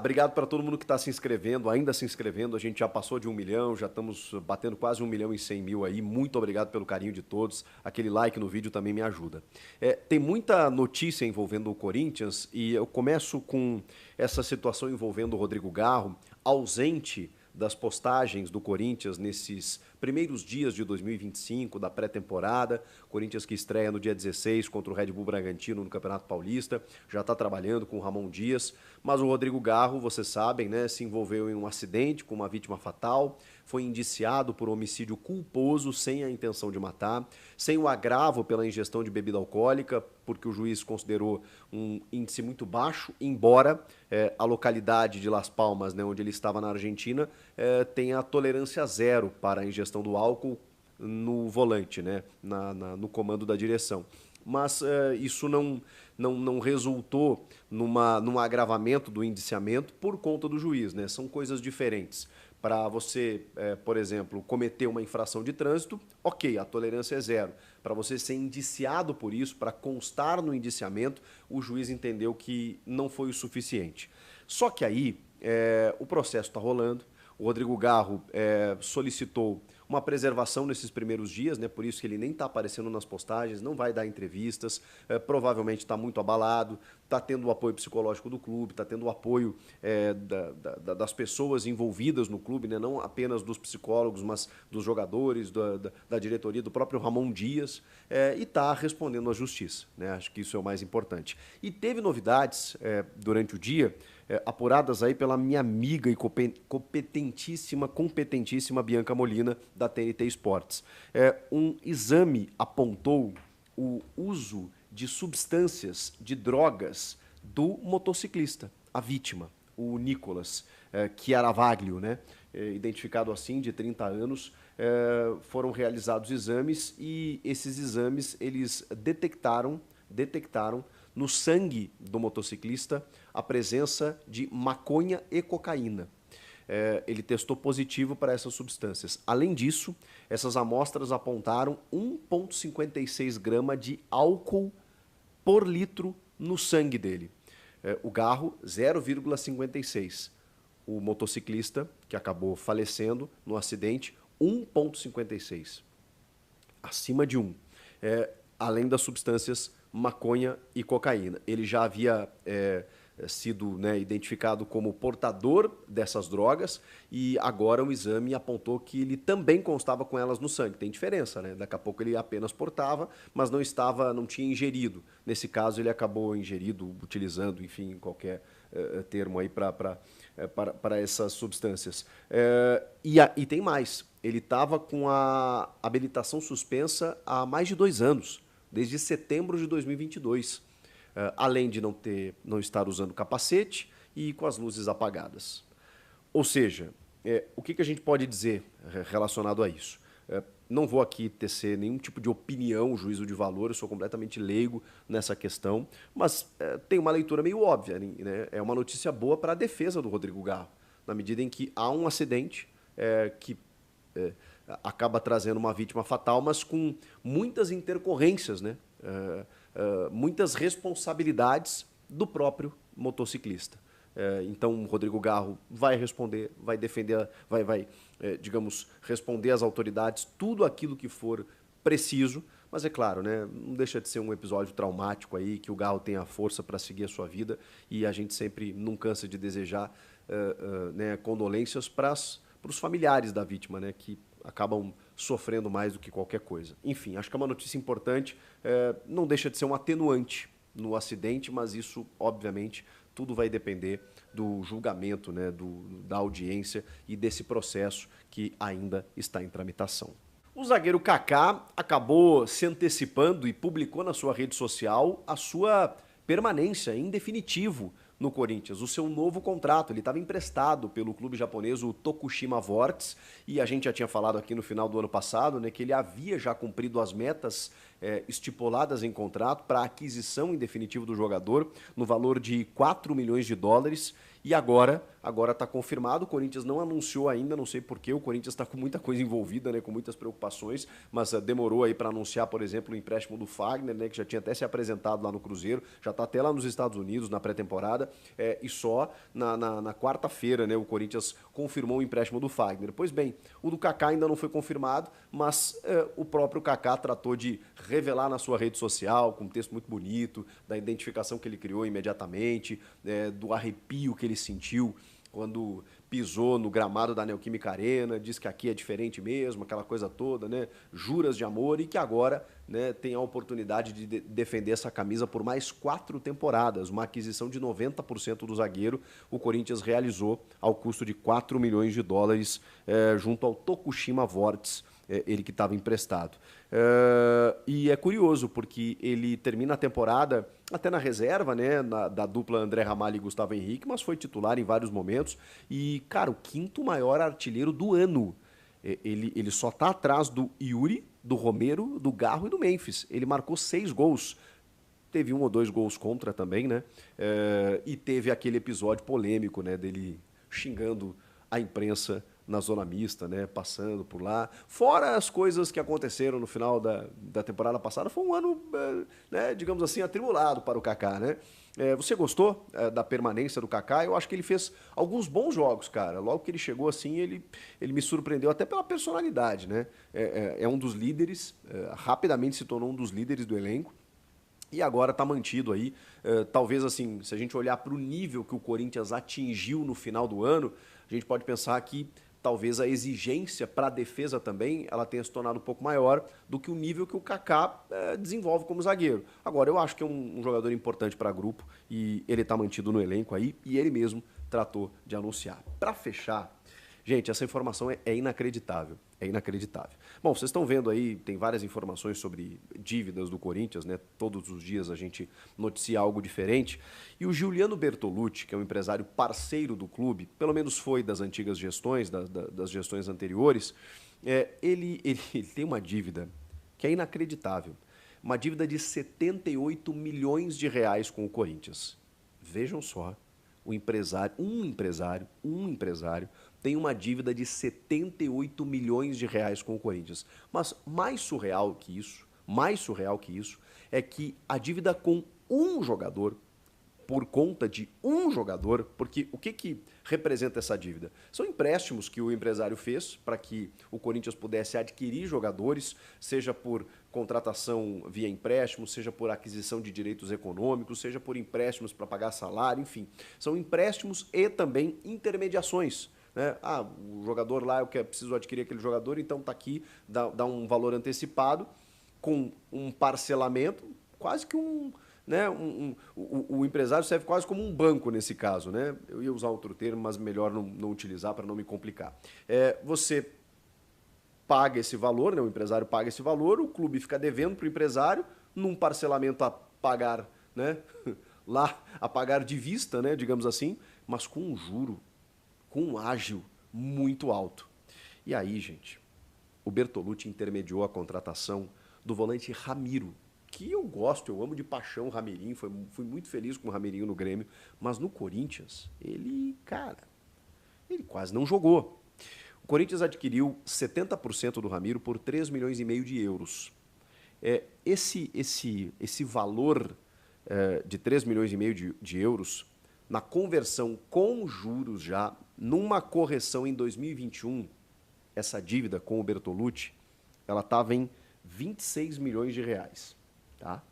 Obrigado para todo mundo que está se inscrevendo, ainda se inscrevendo. A gente já passou de 1 milhão, já estamos batendo quase 1.100.000 aí. Muito obrigado pelo carinho de todos. Aquele like no vídeo também me ajuda. Tem muita notícia envolvendo o Corinthians e eu começo com essa situação envolvendo o Rodrigo Garro, ausente das postagens do Corinthians nesses primeiros dias de 2025, da pré-temporada. Corinthians que estreia no dia 16 contra o Red Bull Bragantino no Campeonato Paulista, já está trabalhando com o Ramon Dias, mas o Rodrigo Garro, vocês sabem, né, se envolveu em um acidente com uma vítima fatal, foi indiciado por homicídio culposo sem a intenção de matar, sem o agravo pela ingestão de bebida alcoólica, porque o juiz considerou um índice muito baixo, embora a localidade de Las Palmas, né, onde ele estava na Argentina, tenha a tolerância zero para a ingestão do álcool no volante, né, no comando da direção. Mas isso não resultou num agravamento do indiciamento por conta do juiz, né? São coisas diferentes. Para você, por exemplo, cometer uma infração de trânsito, ok, a tolerância é zero. Para você ser indiciado por isso, para constar no indiciamento, o juiz entendeu que não foi o suficiente. Só que aí o processo está rolando, o Rodrigo Garro solicitou uma preservação nesses primeiros dias, né? Por isso que ele nem está aparecendo nas postagens, não vai dar entrevistas, provavelmente está muito abalado, está tendo o apoio psicológico do clube, está tendo o apoio das pessoas envolvidas no clube, né? Não apenas dos psicólogos, mas dos jogadores, da diretoria, do próprio Ramon Dias, e está respondendo à justiça, né? Acho que isso é o mais importante. E teve novidades durante o dia, apuradas aí pela minha amiga e competentíssima Bianca Molina, da TNT Esportes. Um exame apontou o uso de substâncias, de drogas, do motociclista, a vítima, o Nicolas Chiaravaglio, né? Identificado assim, de 30 anos, foram realizados exames e esses exames eles detectaram no sangue do motociclista a presença de maconha e cocaína. Ele testou positivo para essas substâncias. Além disso, essas amostras apontaram 1,56 grama de álcool por litro no sangue dele. O Garro, 0,56. O motociclista, que acabou falecendo no acidente, 1,56. Acima de 1. Além das substâncias maconha e cocaína. Ele já havia sido, né, identificado como portador dessas drogas e agora o exame apontou que ele também constava com elas no sangue. Tem diferença, né? Daqui a pouco ele apenas portava, mas não tinha ingerido. Nesse caso ele acabou ingerido, utilizando, enfim, qualquer termo aí para essas substâncias. E tem mais, ele estava com a habilitação suspensa há mais de 2 anos, desde setembro de 2022. Além de não estar usando capacete e com as luzes apagadas. Ou seja, o que a gente pode dizer relacionado a isso? Não vou aqui tecer nenhum tipo de opinião, juízo de valor, eu sou completamente leigo nessa questão, mas tem uma leitura meio óbvia, né? É uma notícia boa para a defesa do Rodrigo Garro, na medida em que há um acidente que acaba trazendo uma vítima fatal, mas com muitas intercorrências, né? Muitas responsabilidades do próprio motociclista. Então, o Rodrigo Garro vai responder, vai defender, digamos, responder às autoridades tudo aquilo que for preciso, mas é claro, né, não deixa de ser um episódio traumático aí, que o Garro tenha força para seguir a sua vida e a gente sempre não cansa de desejar né, condolências para os familiares da vítima, né, que acabam sofrendo mais do que qualquer coisa. Enfim, acho que é uma notícia importante, não deixa de ser um atenuante no acidente, mas isso, obviamente, tudo vai depender do julgamento, né, da audiência e desse processo que ainda está em tramitação. O zagueiro Kaká acabou se antecipando e publicou na sua rede social a sua permanência em definitivo no Corinthians, o seu novo contrato. Ele estava emprestado pelo clube japonês, o Tokushima Vortis, e a gente já tinha falado aqui no final do ano passado, né, que ele havia já cumprido as metas estipuladas em contrato para a aquisição em definitivo do jogador, no valor de 4 milhões de dólares, E agora está confirmado. O Corinthians não anunciou ainda, não sei porquê. O Corinthians está com muita coisa envolvida, né, com muitas preocupações, mas demorou aí para anunciar, por exemplo, o empréstimo do Fagner, né, que já tinha até se apresentado lá no Cruzeiro, já está até lá nos Estados Unidos na pré-temporada, e só na quarta-feira, né, o Corinthians confirmou o empréstimo do Fagner. Pois bem, o do Kaká ainda não foi confirmado, mas o próprio Kaká tratou de revelar na sua rede social, com um texto muito bonito, da identificação que ele criou imediatamente, do arrepio que ele sentiu quando pisou no gramado da Neoquímica Arena, diz que aqui é diferente mesmo, aquela coisa toda, né? Juras de amor, e que agora, né, tem a oportunidade de defender essa camisa por mais 4 temporadas. Uma aquisição de 90% do zagueiro, o Corinthians realizou ao custo de 4 milhões de dólares junto ao Tokushima Vortis, ele que estava emprestado. E é curioso, porque ele termina a temporada até na reserva, né, da dupla André Ramalho e Gustavo Henrique, mas foi titular em vários momentos. E, cara, o 5º maior artilheiro do ano. Ele só está atrás do Yuri, do Romero, do Garro e do Memphis. Ele marcou 6 gols. Teve 1 ou 2 gols contra também, né? E teve aquele episódio polêmico, né, dele xingando a imprensa na zona mista, né, passando por lá. Fora as coisas que aconteceram no final da temporada passada, foi um ano, né, digamos assim, atribulado para o Kaká, né? Você gostou da permanência do Kaká? Eu acho que ele fez alguns bons jogos, cara. Logo que ele chegou assim, ele me surpreendeu até pela personalidade, né? É um dos líderes, rapidamente se tornou um dos líderes do elenco. E agora está mantido aí. Talvez, assim, se a gente olhar para o nível que o Corinthians atingiu no final do ano, a gente pode pensar que talvez a exigência para a defesa também ela tenha se tornado um pouco maior do que o nível que o Kaká desenvolve como zagueiro. Agora, eu acho que é um jogador importante para grupo e ele está mantido no elenco aí e ele mesmo tratou de anunciar. Para fechar, gente, essa informação é inacreditável. É inacreditável. Bom, vocês estão vendo aí, tem várias informações sobre dívidas do Corinthians, né? Todos os dias a gente noticia algo diferente. E o Giuliano Bertolucci, que é um empresário parceiro do clube, pelo menos foi das antigas gestões, das gestões anteriores, ele tem uma dívida que é inacreditável. Uma dívida de 78 milhões de reais com o Corinthians. Vejam só, um empresário tem uma dívida de 78 milhões de reais com o Corinthians. Mas mais surreal que isso, é que a dívida com um jogador, por conta de um jogador, porque o que representa essa dívida? São empréstimos que o empresário fez para que o Corinthians pudesse adquirir jogadores, seja por contratação via empréstimo, seja por aquisição de direitos econômicos, seja por empréstimos para pagar salário, enfim. São empréstimos e também intermediações. Né? O jogador lá, eu preciso adquirir aquele jogador, então está aqui, dá um valor antecipado, com um parcelamento, quase que né, o empresário serve quase como um banco nesse caso. Né? Eu ia usar outro termo, mas melhor não utilizar para não me complicar. Você paga esse valor, né, o empresário paga esse valor, o clube fica devendo para o empresário, num parcelamento a pagar, né, lá, a pagar de vista, né, digamos assim, mas com um juro, com um ágio muito alto. E aí, gente, o Bertolucci intermediou a contratação do volante Ramiro, que eu gosto, eu amo de paixão o Ramirinho, fui muito feliz com o Ramirinho no Grêmio, mas no Corinthians, ele quase não jogou. O Corinthians adquiriu 70% do Ramiro por 3 milhões e meio de euros. Esse valor de 3 milhões e meio de euros, na conversão com juros já, numa correção em 2021, essa dívida com o Bertolucci, ela estava em 26 milhões de reais. Tá?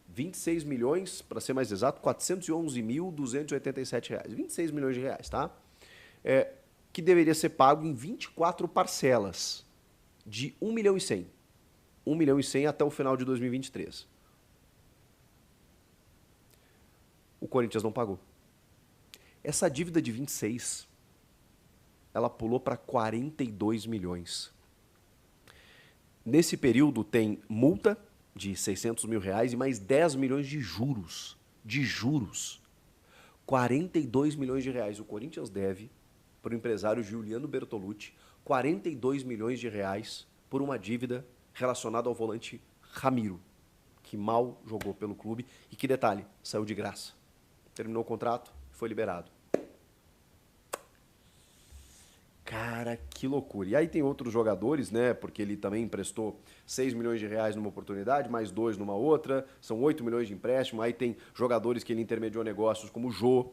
26 milhões, para ser mais exato, 411.287 reais. 26 milhões de reais, tá? Que deveria ser pago em 24 parcelas de 1 milhão e 100. 1 milhão e 100 até o final de 2023. O Corinthians não pagou. Essa dívida de 26, ela pulou para 42 milhões. Nesse período tem multa de 600 mil reais e mais 10 milhões de juros. 42 milhões de reais. O Corinthians deve para o empresário Giuliano Bertolucci 42 milhões de reais por uma dívida relacionada ao volante Ramiro, que mal jogou pelo clube e que, detalhe, saiu de graça. Terminou o contrato, foi liberado. Cara, que loucura. E aí tem outros jogadores, né? Porque ele também emprestou 6 milhões de reais numa oportunidade, mais 2 numa outra, são 8 milhões de empréstimo. Aí tem jogadores que ele intermediou negócios, como o Jô,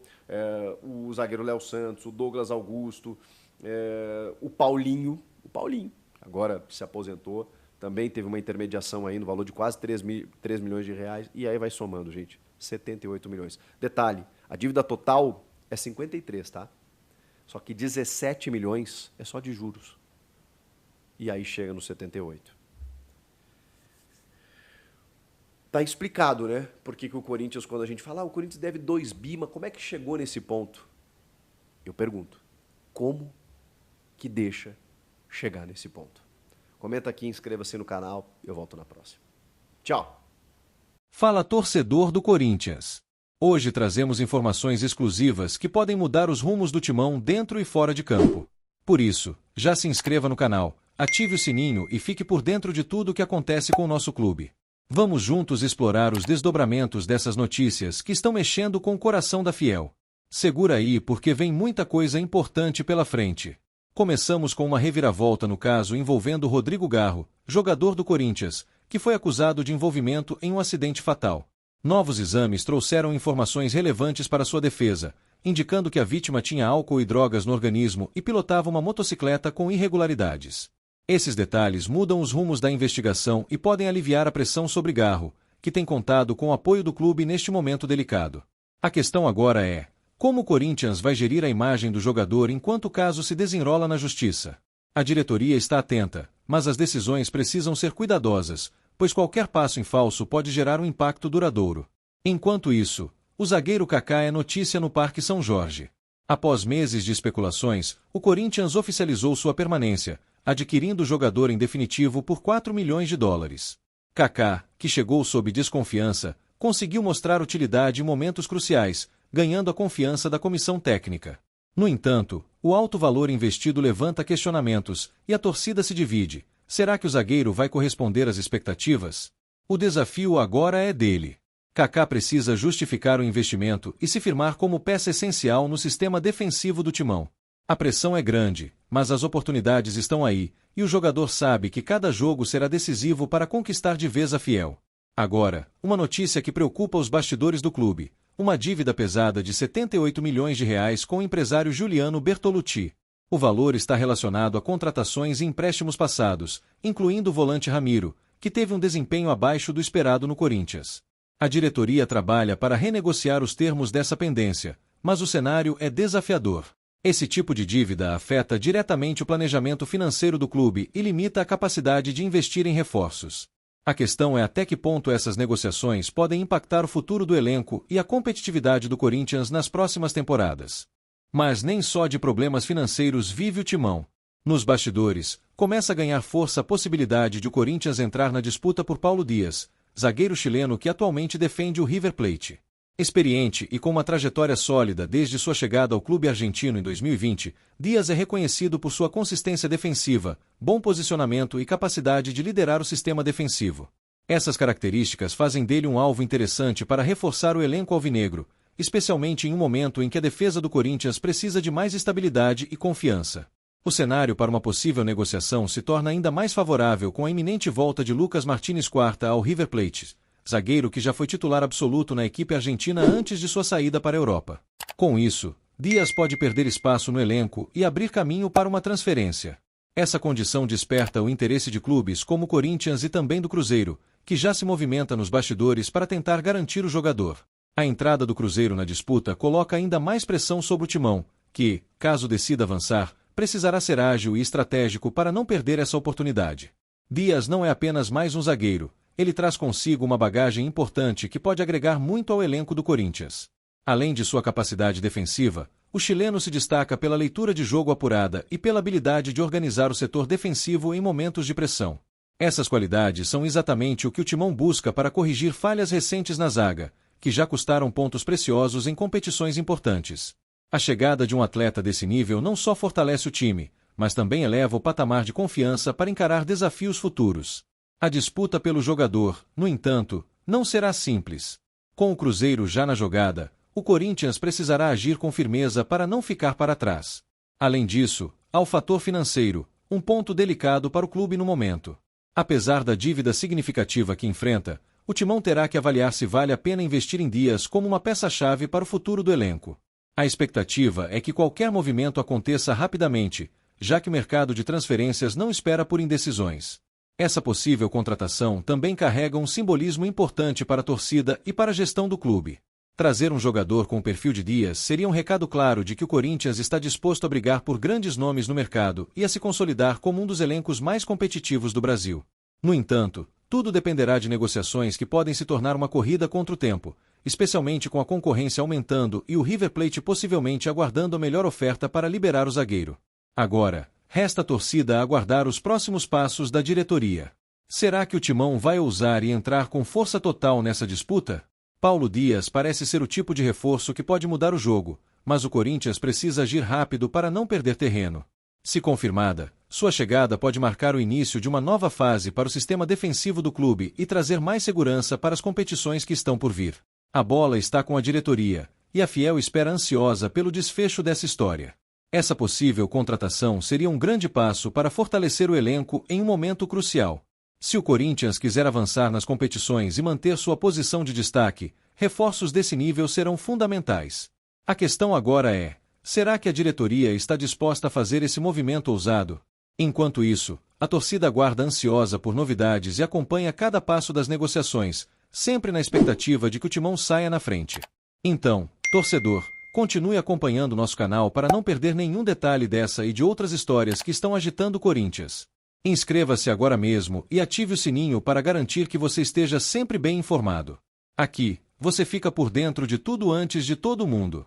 o zagueiro Léo Santos, o Douglas Augusto, o Paulinho. O Paulinho, agora se aposentou, também teve uma intermediação aí no valor de quase 3 milhões de reais. E aí vai somando, gente, 78 milhões. Detalhe, a dívida total é 53, tá? Só que 17 milhões é só de juros. E aí chega no 78. Tá explicado, né? Por que o Corinthians, quando a gente fala, o Corinthians deve 2 bi, mas como é que chegou nesse ponto? Eu pergunto, como que deixa chegar nesse ponto? Comenta aqui, inscreva-se no canal, eu volto na próxima. Tchau! Fala, torcedor do Corinthians. Hoje trazemos informações exclusivas que podem mudar os rumos do Timão dentro e fora de campo. Por isso, já se inscreva no canal, ative o sininho e fique por dentro de tudo o que acontece com o nosso clube. Vamos juntos explorar os desdobramentos dessas notícias que estão mexendo com o coração da Fiel. Segura aí porque vem muita coisa importante pela frente. Começamos com uma reviravolta no caso envolvendo Rodrigo Garro, jogador do Corinthians, que foi acusado de envolvimento em um acidente fatal. Novos exames trouxeram informações relevantes para sua defesa, indicando que a vítima tinha álcool e drogas no organismo e pilotava uma motocicleta com irregularidades. Esses detalhes mudam os rumos da investigação e podem aliviar a pressão sobre Garro, que tem contado com o apoio do clube neste momento delicado. A questão agora é: como o Corinthians vai gerir a imagem do jogador enquanto o caso se desenrola na justiça? A diretoria está atenta, mas as decisões precisam ser cuidadosas, pois qualquer passo em falso pode gerar um impacto duradouro. Enquanto isso, o zagueiro Kaká é notícia no Parque São Jorge. Após meses de especulações, o Corinthians oficializou sua permanência, adquirindo o jogador em definitivo por 4 milhões de dólares. Kaká, que chegou sob desconfiança, conseguiu mostrar utilidade em momentos cruciais, ganhando a confiança da comissão técnica. No entanto, o alto valor investido levanta questionamentos, e a torcida se divide. Será que o zagueiro vai corresponder às expectativas? O desafio agora é dele. Kaká precisa justificar o investimento e se firmar como peça essencial no sistema defensivo do Timão. A pressão é grande, mas as oportunidades estão aí, e o jogador sabe que cada jogo será decisivo para conquistar de vez a Fiel. Agora, uma notícia que preocupa os bastidores do clube: uma dívida pesada de 78 milhões de reais com o empresário Juliano Bertolucci. O valor está relacionado a contratações e empréstimos passados, incluindo o volante Ramiro, que teve um desempenho abaixo do esperado no Corinthians. A diretoria trabalha para renegociar os termos dessa pendência, mas o cenário é desafiador. Esse tipo de dívida afeta diretamente o planejamento financeiro do clube e limita a capacidade de investir em reforços. A questão é até que ponto essas negociações podem impactar o futuro do elenco e a competitividade do Corinthians nas próximas temporadas. Mas nem só de problemas financeiros vive o Timão. Nos bastidores, começa a ganhar força a possibilidade de o Corinthians entrar na disputa por Paulo Dias, zagueiro chileno que atualmente defende o River Plate. Experiente e com uma trajetória sólida desde sua chegada ao clube argentino em 2020, Dias é reconhecido por sua consistência defensiva, bom posicionamento e capacidade de liderar o sistema defensivo. Essas características fazem dele um alvo interessante para reforçar o elenco alvinegro, especialmente em um momento em que a defesa do Corinthians precisa de mais estabilidade e confiança. O cenário para uma possível negociação se torna ainda mais favorável com a iminente volta de Lucas Martínez Cuarta ao River Plate, zagueiro que já foi titular absoluto na equipe argentina antes de sua saída para a Europa. Com isso, Dias pode perder espaço no elenco e abrir caminho para uma transferência. Essa condição desperta o interesse de clubes como o Corinthians e também do Cruzeiro, que já se movimenta nos bastidores para tentar garantir o jogador. A entrada do Cruzeiro na disputa coloca ainda mais pressão sobre o Timão, que, caso decida avançar, precisará ser ágil e estratégico para não perder essa oportunidade. Dias não é apenas mais um zagueiro, ele traz consigo uma bagagem importante que pode agregar muito ao elenco do Corinthians. Além de sua capacidade defensiva, o chileno se destaca pela leitura de jogo apurada e pela habilidade de organizar o setor defensivo em momentos de pressão. Essas qualidades são exatamente o que o Timão busca para corrigir falhas recentes na zaga, que já custaram pontos preciosos em competições importantes. A chegada de um atleta desse nível não só fortalece o time, mas também eleva o patamar de confiança para encarar desafios futuros. A disputa pelo jogador, no entanto, não será simples. Com o Cruzeiro já na jogada, o Corinthians precisará agir com firmeza para não ficar para trás. Além disso, Ao fator financeiro, um ponto delicado para o clube no momento. Apesar da dívida significativa que enfrenta, o Timão terá que avaliar se vale a pena investir em Dias como uma peça-chave para o futuro do elenco. A expectativa é que qualquer movimento aconteça rapidamente, já que o mercado de transferências não espera por indecisões. Essa possível contratação também carrega um simbolismo importante para a torcida e para a gestão do clube. Trazer um jogador com o perfil de Dias seria um recado claro de que o Corinthians está disposto a brigar por grandes nomes no mercado e a se consolidar como um dos elencos mais competitivos do Brasil. No entanto, tudo dependerá de negociações que podem se tornar uma corrida contra o tempo, especialmente com a concorrência aumentando e o River Plate possivelmente aguardando a melhor oferta para liberar o zagueiro. Agora, resta a torcida a aguardar os próximos passos da diretoria. Será que o Timão vai ousar e entrar com força total nessa disputa? Paulo Dias parece ser o tipo de reforço que pode mudar o jogo, mas o Corinthians precisa agir rápido para não perder terreno. Se confirmada, sua chegada pode marcar o início de uma nova fase para o sistema defensivo do clube e trazer mais segurança para as competições que estão por vir. A bola está com a diretoria, e a Fiel espera ansiosa pelo desfecho dessa história. Essa possível contratação seria um grande passo para fortalecer o elenco em um momento crucial. Se o Corinthians quiser avançar nas competições e manter sua posição de destaque, reforços desse nível serão fundamentais. A questão agora é: será que a diretoria está disposta a fazer esse movimento ousado? Enquanto isso, a torcida aguarda ansiosa por novidades e acompanha cada passo das negociações, sempre na expectativa de que o Timão saia na frente. Então, torcedor, continue acompanhando nosso canal para não perder nenhum detalhe dessa e de outras histórias que estão agitando o Corinthians. Inscreva-se agora mesmo e ative o sininho para garantir que você esteja sempre bem informado. Aqui, você fica por dentro de tudo antes de todo mundo.